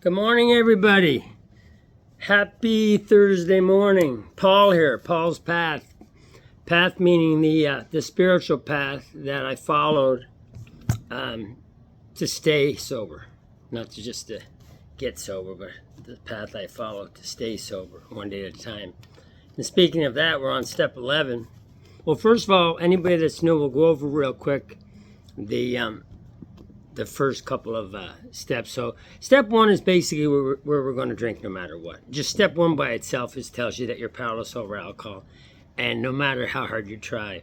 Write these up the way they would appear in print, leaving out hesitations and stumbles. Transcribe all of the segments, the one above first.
Good morning, everybody. Happy Thursday morning. Paul here, Paul's Path. Path meaning the spiritual path that I followed to stay sober. Not just to get sober, but the path I followed to stay sober one day at a time. And speaking of that, we're on step 11. Well, first of all, anybody that's new, we'll go over real quick the first couple of steps. So step one is basically where we're going to drink no matter what. Just step one by itself tells you that you're powerless over alcohol, and no matter how hard you try,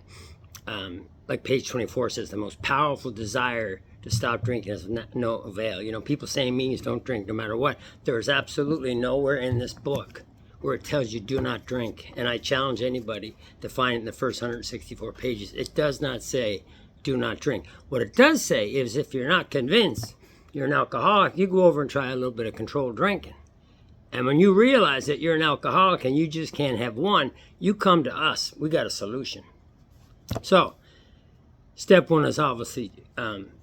like page 24 says, the most powerful desire to stop drinking is no avail. You know, people say means don't drink no matter what. There is absolutely nowhere in this book where it tells you do not drink, and I challenge anybody to find it in the first 164 pages. It does not say do not drink. What it does say is if you're not convinced you're an alcoholic, you go over and try a little bit of controlled drinking. And when you realize that you're an alcoholic and you just can't have one, you come to us. We got a solution. So, step one is obviously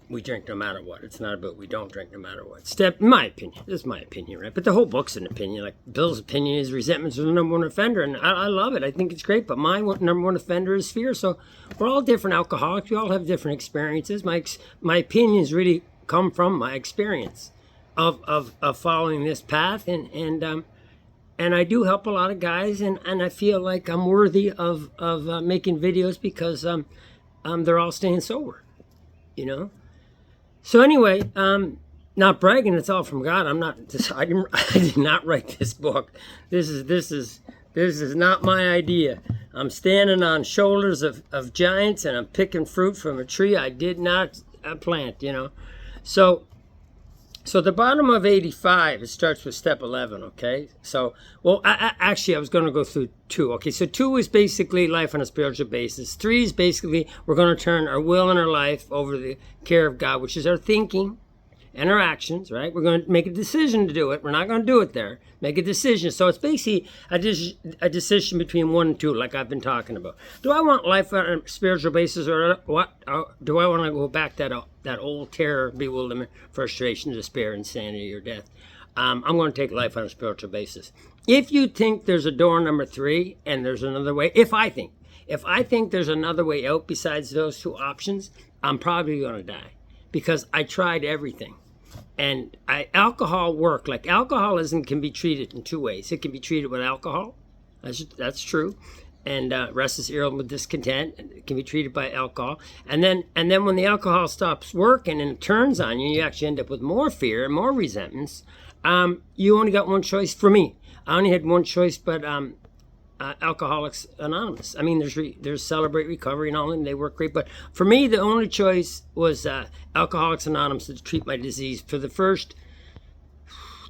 we drink no matter what. It's not about we don't drink no matter what. In my opinion, this is my opinion, right? But the whole book's an opinion. Like Bill's opinion is resentment's the number one offender, and I love it. I think it's great. But my number one offender is fear. So we're all different alcoholics. We all have different experiences. My opinions really come from my experience of following this path, and I do help a lot of guys, and I feel like I'm worthy of making videos because they're all staying sober, you know. So anyway, not bragging, it's all from God. I did not write this book. This is not my idea. I'm standing on shoulders of giants, and I'm picking fruit from a tree I did not plant, you know. So the bottom of 85, it starts with step 11, okay? So, well, actually, I was going to go through 2. Okay, so 2 is basically life on a spiritual basis. 3 is basically we're going to turn our will and our life over the care of God, which is our thinking and our actions, right? We're going to make a decision to do it. We're not going to do it there. Make a decision. So it's basically a decision between 1 and 2, like I've been talking about. Do I want life on a spiritual basis, or what? Do I want to go back that old terror, bewilderment, frustration, despair, insanity, or death? I'm going to take life on a spiritual basis. If you think there's a door number 3 and there's another way, if I think there's another way out besides those 2 options, I'm probably going to die because I tried everything. And alcohol work. Like alcoholism can be treated in 2 ways. It can be treated with alcohol. That's true. And restless, irritable, discontent. It can be treated by alcohol. And then when the alcohol stops working and it turns on you, you actually end up with more fear and more resentments. You only got one choice. For me, I only had one choice, but Alcoholics Anonymous. I mean, there's Celebrate Recovery and all of them. They work great. But for me, the only choice was Alcoholics Anonymous to treat my disease. For the first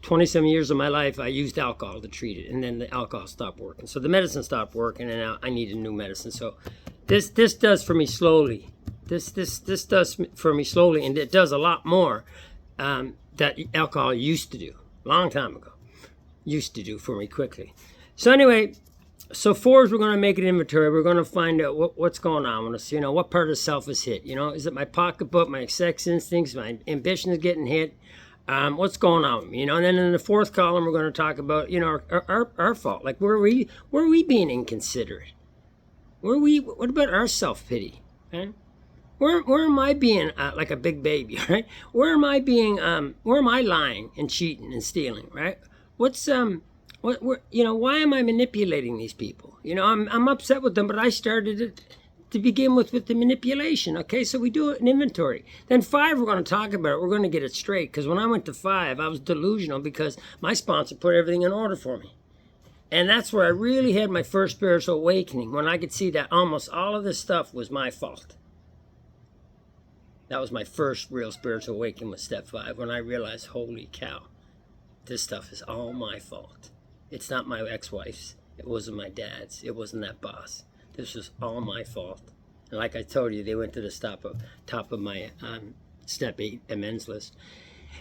20-some years of my life, I used alcohol to treat it. And then the alcohol stopped working. So the medicine stopped working, and now I needed new medicine. So this does for me slowly. This does for me slowly, and it does a lot more that alcohol used to do, a long time ago. Used to do for me quickly. So anyway, so 4 is we're going to make an inventory. We're going to find out what's going on with us. You know, what part of self is hit? You know, is it my pocketbook, my sex instincts, my ambition is getting hit? What's going on with me? You know, and then in the 4th column, we're going to talk about, you know, our fault. Like, where are we being inconsiderate? What about our self-pity? Right? Where am I being like a big baby, right? Where am I lying and cheating and stealing, right? Why am I manipulating these people? You know, I'm upset with them, but I started it to begin with the manipulation. Okay, so we do an inventory. Then 5, we're going to talk about it. We're going to get it straight, because when I went to 5, I was delusional because my sponsor put everything in order for me. And that's where I really had my first spiritual awakening, when I could see that almost all of this stuff was my fault. That was my first real spiritual awakening with step 5, when I realized, holy cow, this stuff is all my fault. It's not my ex-wife's. It wasn't my dad's. It wasn't that boss. This was all my fault. And like I told you, they went to the top of my step 8 amends list.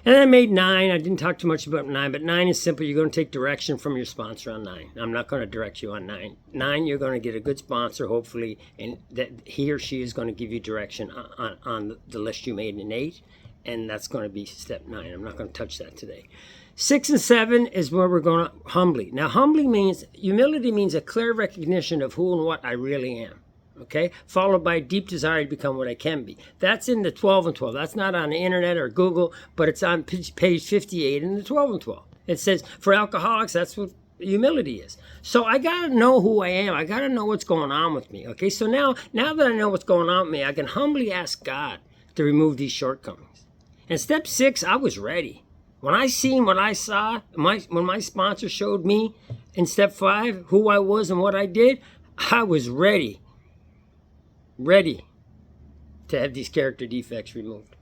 And I made 9. I didn't talk too much about 9, but 9 is simple. You're going to take direction from your sponsor on 9. I'm not going to direct you on 9. 9, you're going to get a good sponsor, hopefully, and that he or she is going to give you direction on the list you made in 8. And that's going to be step 9. I'm not going to touch that today. 6 and 7 is where we're going to humbly. Now, humility means a clear recognition of who and what I really am. Okay? Followed by a deep desire to become what I can be. That's in the 12 and 12. That's not on the internet or Google, but it's on page 58 in the 12 and 12. It says, for alcoholics, that's what humility is. So I got to know who I am. I got to know what's going on with me. Okay? So now that I know what's going on with me, I can humbly ask God to remove these shortcomings. And step 6, I was ready. When I seen what I saw, when my sponsor showed me in step 5 who I was and what I did, I was ready to have these character defects removed.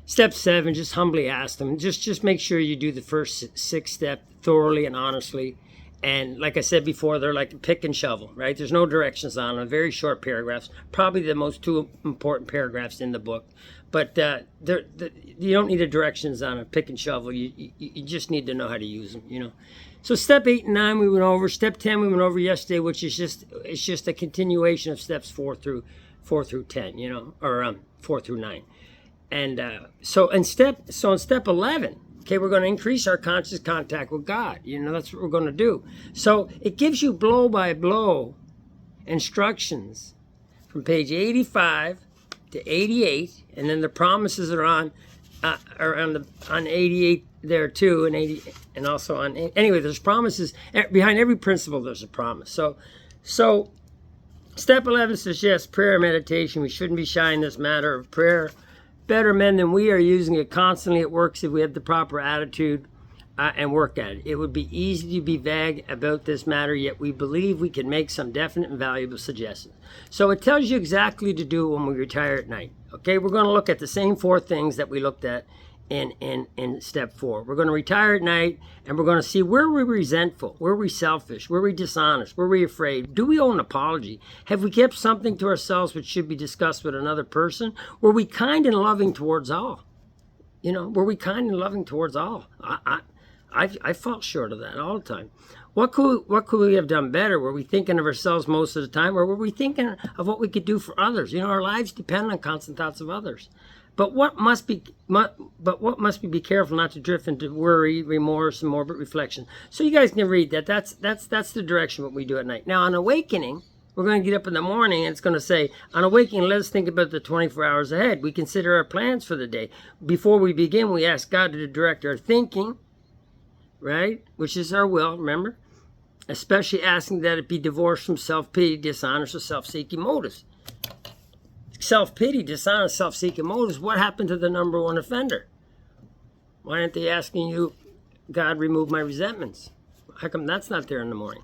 Step 7, just humbly ask them. Just make sure you do the first 6 steps thoroughly and honestly. And like I said before, they're like pick and shovel, right? There's no directions on them, very short paragraphs, probably the most 2 important paragraphs in the book. But you don't need the directions on a pick and shovel. You just need to know how to use them, you know. So step 8 and 9 we went over. Step 10 we went over yesterday, which is just a continuation of steps 4 through 10, you know, or 4 through 9. And so in step 11, okay, we're going to increase our conscious contact with God. You know, that's what we're going to do. So it gives you blow by blow instructions from page 85 to 88, and then the promises are on 88 there too, and 80, and also on anyway. There's promises behind every principle. There's a promise. So step 11 says yes, prayer and meditation. We shouldn't be shy in this matter of prayer. Better men than we are using it constantly. It works if we have the proper attitude and work at it. It would be easy to be vague about this matter, yet we believe we can make some definite and valuable suggestions. So it tells you exactly to do when we retire at night. Okay, we're going to look at the same 4 things that we looked at in step 4. We're going to retire at night, and we're going to see where we're resentful, where we're selfish, where we're dishonest, where we're afraid. Do we owe an apology? Have we kept something to ourselves which should be discussed with another person? Were we kind and loving towards all? You know, were we kind and loving towards all? I fall short of that all the time. What could we have done better? Were we thinking of ourselves most of the time, or were we thinking of what we could do for others? You know, our lives depend on constant thoughts of others. But what must we be careful not to drift into worry, remorse, and morbid reflection? So you guys can read that. That's the direction what we do at night. Now on awakening, we're going to get up in the morning and it's going to say, on awakening, let us think about the 24 hours ahead. We consider our plans for the day. Before we begin, we ask God to direct our thinking, right? Which is our will, remember? Especially asking that it be divorced from self-pity, dishonest, or self-seeking motives. Self-pity, dishonest, self-seeking motives. What happened to the number 1 offender? Why aren't they asking you, God, remove my resentments? How come that's not there in the morning?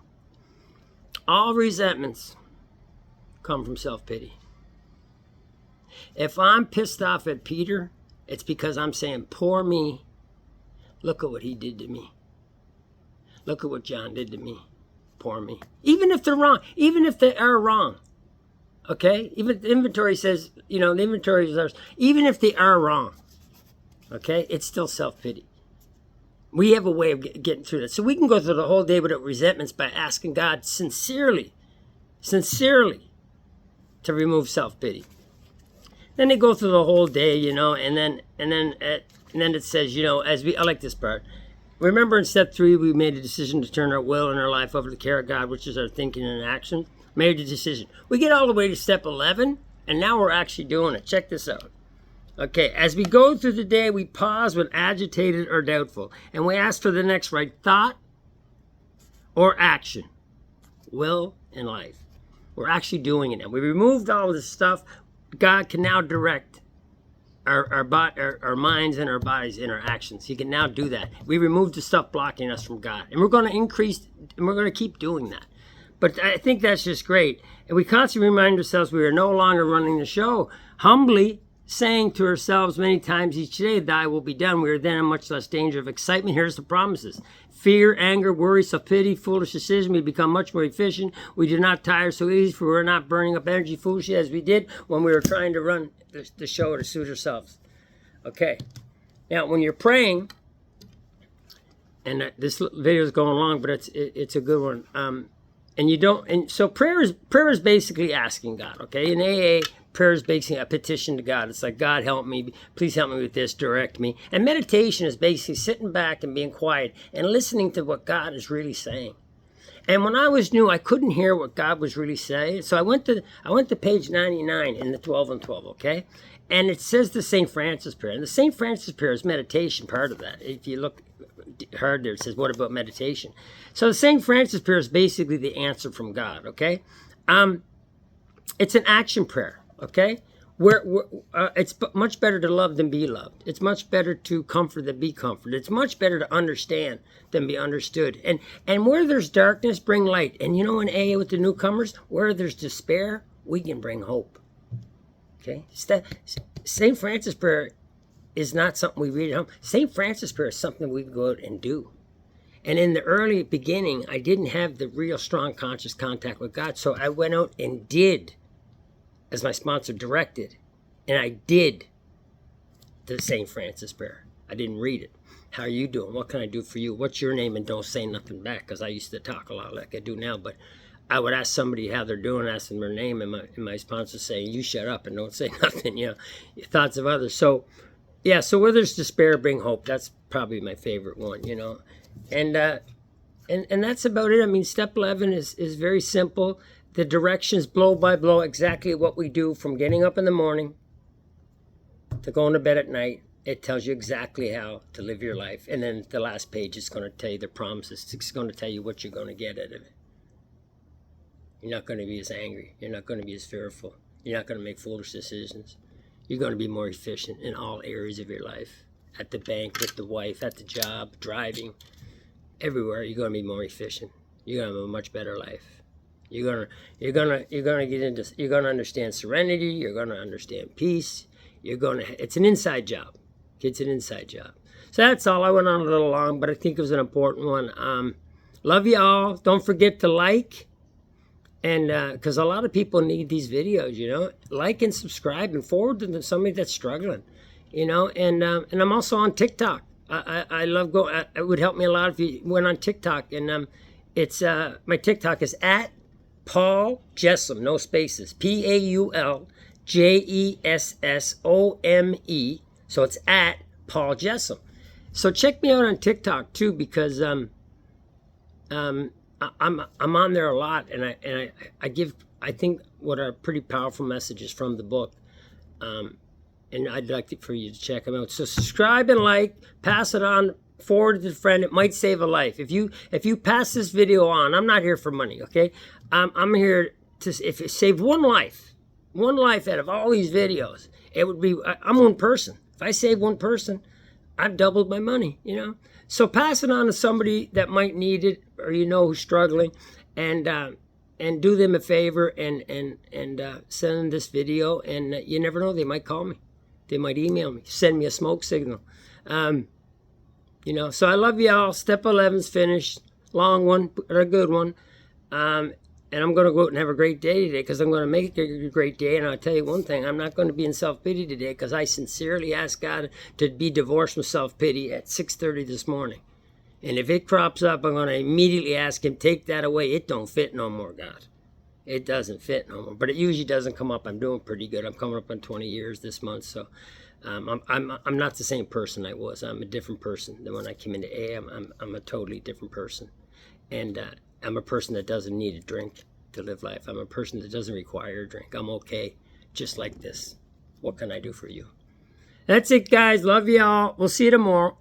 All resentments come from self-pity. If I'm pissed off at Peter, it's because I'm saying, poor me. Look at what he did to me. Look at what John did to me. Poor me. Even if they're wrong. Even if they are wrong. Okay? Even the inventory says, you know, the inventory is ours. Even if they are wrong. Okay? It's still self-pity. We have a way of getting through that. So we can go through the whole day without resentments by asking God sincerely to remove self-pity. Then they go through the whole day, you know, and then it says, you know, I like this part. Remember in step 3, we made a decision to turn our will and our life over to the care of God, which is our thinking and action. Made a decision. We get all the way to step 11, and now we're actually doing it. Check this out. Okay, as we go through the day, we pause when agitated or doubtful, and we ask for the next right thought or action, will and life. We're actually doing it now. We removed all of this stuff. God can now direct our minds and our bodies in our actions. He can now do that. We removed the stuff blocking us from God, and we're going to increase, and we're going to keep doing that. But I think that's just great. And we constantly remind ourselves we are no longer running the show. Humbly saying to ourselves many times each day, thy will be done. We are then in much less danger of excitement. Here's the promises. Fear, anger, worry, self-pity, foolish decision. We become much more efficient. We do not tire so easy, for we're not burning up energy foolishly as we did when we were trying to run the show to suit ourselves. Okay. Now, when you're praying, and this video is going long, but it's a good one. And you don't, and so prayer is basically asking God, okay? In AA, prayer is basically a petition to God. It's like, God, help me, please help me with this, direct me. And meditation is basically sitting back and being quiet and listening to what God is really saying. And when I was new, I couldn't hear what God was really saying. So I went to page 99 in the 12 and 12, okay? And it says the St. Francis prayer. And the St. Francis prayer is meditation, part of that. If you look hard there, it says, what about meditation? So the St. Francis prayer is basically the answer from God, okay? It's an action prayer, okay? It's much better to love than be loved. It's much better to comfort than be comforted. It's much better to understand than be understood. And where there's darkness, bring light. And you know, in AA with the newcomers, where there's despair, we can bring hope. Okay? St. Francis prayer is not something we read at home. St. Francis prayer is something we go out and do. And in the early beginning, I didn't have the real strong conscious contact with God. So I went out and did, as my sponsor directed, and I did the St. Francis prayer. I didn't read it. How are you doing? What can I do for you? What's your name? And don't say nothing back, because I used to talk a lot like I do now. But I would ask somebody how they're doing, ask them their name, and my sponsor saying, you shut up and don't say nothing, you know, thoughts of others. So, yeah, so where there's despair, bring hope. That's probably my favorite one, you know. And that's about it. I mean, step 11 is very simple. The directions, blow by blow, exactly what we do from getting up in the morning to going to bed at night. It tells you exactly how to live your life. And then the last page is going to tell you the promises. It's going to tell you what you're going to get out of it. You're not going to be as angry. You're not going to be as fearful. You're not going to make foolish decisions. You're going to be more efficient in all areas of your life. At the bank, with the wife, at the job, driving, everywhere. You're going to be more efficient. You're going to have a much better life. You're gonna understand serenity. You're gonna understand peace. It's an inside job. It's an inside job. So that's all. I went on a little long, but I think it was an important one. Love you all. Don't forget to like, and because a lot of people need these videos, you know, like and subscribe and forward them to somebody that's struggling, you know. And I'm also on TikTok. I love going. It would help me a lot if you went on TikTok, and it's my TikTok is at Paul Jessome, no spaces, PaulJessome. So it's at Paul Jessome. So check me out on TikTok too, because I'm on there a lot, and I give, I think, what are pretty powerful messages from the book, and I'd like for you to check them out. So subscribe and like, pass it on, forward it to a friend. It might save a life. If you pass this video on, I'm not here for money, okay? I'm here to, if it saved one life out of all these videos, it would be, I'm one person. If I save one person, I've doubled my money, you know? So pass it on to somebody that might need it, or you know who's struggling, and do them a favor and send them this video, and you never know, they might call me. They might email me, send me a smoke signal. You know, so I love y'all. Step 11's finished. Long one, but a good one. And I'm going to go out and have a great day today, because I'm going to make it a great day. And I'll tell you one thing, I'm not going to be in self-pity today, because I sincerely asked God to be divorced from self-pity at 6:30 this morning. And if it crops up, I'm going to immediately ask him, take that away. It don't fit no more, God. It doesn't fit no more. But it usually doesn't come up. I'm doing pretty good. I'm coming up on 20 years this month. So I'm not the same person I was. I'm a different person than when I came into AA. I'm a totally different person. And I'm a person that doesn't need a drink to live life. I'm a person that doesn't require a drink. I'm okay just like this. What can I do for you? That's it, guys. Love y'all. We'll see you tomorrow.